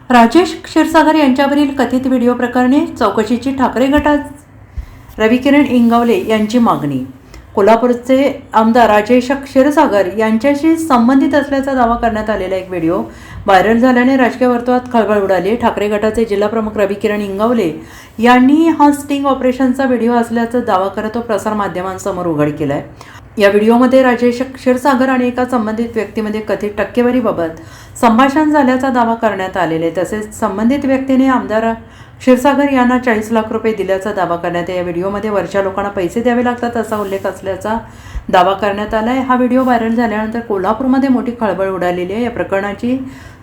राजेश क्षीरसागर यांच्यावरील कथित व्हिडिओ प्रकरणी चौकशीची ठाकरे गटात रविकिरण इंगवले यांची मागणी। कोल्हापूरचे आमदार राजेश क्षीरसागर यांच्याशी संबंधित असल्याचा दावा करण्यात आलेला एक व्हिडिओ व्हायरल झाल्याने राजकीय वर्तुळात खळबळ उडाली। ठाकरे गटाचे जिल्हाप्रमुख रविकिरण इंगवले यांनी हा स्टिंग ऑपरेशनचा व्हिडिओ असल्याचा दावा करत तो प्रसार माध्यमांसमोर उघड केलाय। या व्हिडिओमध्ये राजेश क्षीरसागर आणि एका संबंधित व्यक्तीमध्ये कथित टक्केवारीबाबत संभाषण झाल्याचा दावा करण्यात आलेला आहे। तसेच संबंधित व्यक्तीने आमदार क्षीरसागर यांना 40 लाख रुपये दिल्याचा दावा करण्यात आहे। या व्हिडिओमध्ये वरच्या लोकांना पैसे द्यावे लागतात असा उल्लेख असल्याचा दावा करण्यात आला आहे। हा व्हिडिओ व्हायरल झाल्यानंतर कोल्हापूरमध्ये मोठी खळबळ उडालेली आहे। या प्रकरणाची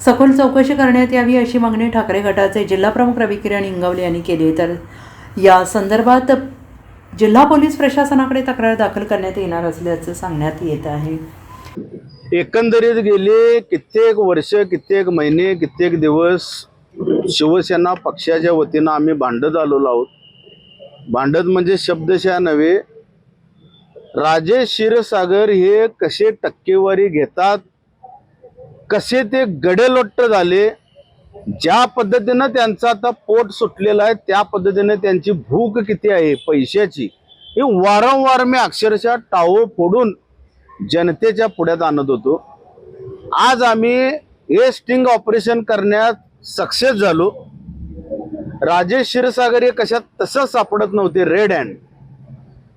सखोल चौकशी करण्यात यावी अशी मागणी ठाकरे गटाचे जिल्हाप्रमुख रविकिरण इंगवले यांनी केली आहे। तर या संदर्भात जिल्हा पोलीस प्रशासनाकडे तक्रार दाखल करण्यात येणार असल्याचं सांगण्यात येत आहे। एकंदरीत गेले कित्येक वर्ष, कित्येक महिने, कित्येक दिवस शिवसेना पक्षाच्या वतीनं आम्ही भांडत आलेलो आहोत। भांडत म्हणजे शब्दशः नव्हे, राजेश क्षीरसागर हे कसे टक्केवारी घेतात, कसे ते गडेलोट्ट झाले, ज्या पद्धतीनं त्यांचं आता पोट सुटलेलं आहे त्या पद्धतीने त्यांची भूक किती आहे पैशाची, हे वारंवार मी अक्षरशः टाळं फोडून जनतेच्या पुढ्यात आणत होतो। आज आम्ही हे स्टिंग ऑपरेशन करण्यात सक्सेस झालो। राजेश क्षीरसागर हे कशात तसं सापडत नव्हते रेड हँड,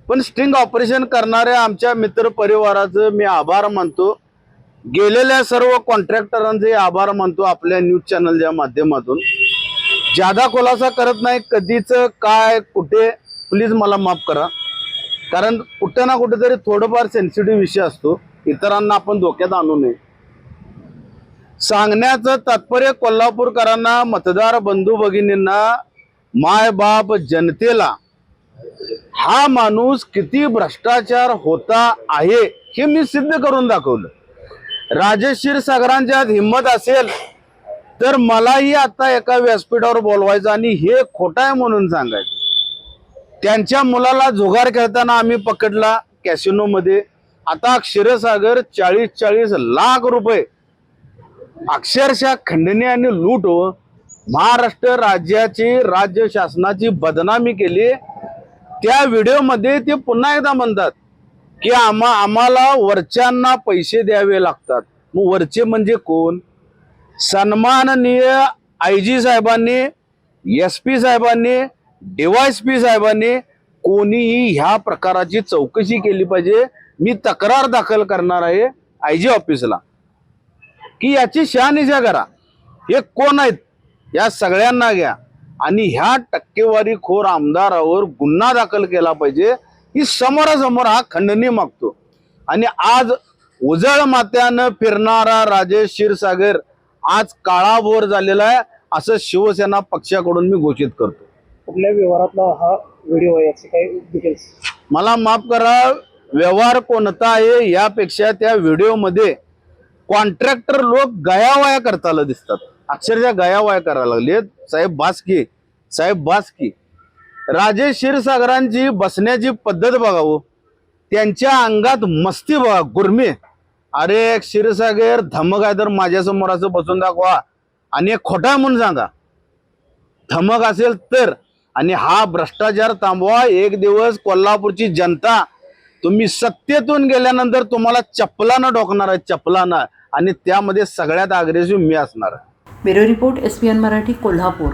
पण स्टिंग ऑपरेशन करणाऱ्या आमच्या मित्र परिवाराचं मी आभार मानतो। गेलेल्या सर्व कॉन्ट्रॅक्टरांचे आभार मानतो आपल्या न्यूज चॅनलच्या माध्यमातून। ज्यादा खुलासा करत नाही कधीच काय कुठे, प्लीज मला माफ करा, कारण कुठे ना कुठेतरी थोडंफार सेन्सिटिव्ह विषय असतो, इतरांना आपण धोक्यात आणू नये। सांगण्याचं तात्पर्य कोल्हापूरकरांना, मतदार बंधू भगिनींना, माय बाप जनतेला हा माणूस किती भ्रष्टाचार होता आहे हे मी सिद्ध करून दाखवलं। राजेश क्षीरसागरांच्या हिम्मत असेल तर मलाही आता एका व्यासपीठावर बोलवायचं आणि हे खोटं आहे म्हणून सांगायचं। त्यांच्या मुलाला जुगार खेळताना आम्ही पकडला कॅसिनो मध्ये। आता क्षीरसागर 40 लाख रुपये अक्षरशः खंडणी आणि लूट हो महाराष्ट्र राज्याची, राज्य शासनाची बदनामी केली। त्या व्हिडिओ मध्ये ते पुन्हा एकदा म्हणतात की आम्हाला वरच्यांना पैसे द्यावे लागतात। मग वरचे म्हणजे कोण? सन्माननीय IG साहेबांनी, SP साहेबांनी, DYSP साहेबांनी कोणीही ह्या प्रकाराची चौकशी केली पाहिजे। मी तक्रार दाखल करणार आहे IG ऑफिसला की याची शहानिशा करा, हे कोण आहेत या सगळ्यांना घ्या आणि ह्या टक्केवारीखोर आमदारावर गुन्हा दाखल केला पाहिजे। ही समोरासमोर हा खंडणी मागतो। आणि आज उजळ मात्यानं फिरणारा राजेश क्षीरसागर आज काळाभोर झालेला आहे असं शिवसेना पक्षाकडून मी घोषित करतो। कुठल्या व्यवहारातला हा व्हिडिओ आहे याचे काही डिटेल्स? मला माफ करा, व्यवहार कोणता आहे यापेक्षा त्या व्हिडिओ मध्ये कॉन्ट्रॅक्टर लोक गयावया करताना दिसतात, अक्षरशः गयावया करायला लागलेत। साहेब बासकी, साहेब बासकी। राजेश क्षीरसागरांची बसण्याची पद्धत बघावं, त्यांच्या अंगात मस्ती बघा, गुरमी। अरे क्षीरसागर धमक आहे तर माझ्यासमोर असं बसून दाखवा आणि खोटा म्हणून सांगा, धमक असेल तर। आणि हा भ्रष्टाचार थांबवा। एक दिवस कोल्हापूरची जनता तुम्ही सत्तेतून गेल्यानंतर तुम्हाला चपलानं ठोकणार आहे, चपलानं, आणि त्यामध्ये सगळ्यात अग्रेसिव्ह मी असणार। Bureau report SPN Marathi, Kolhapur.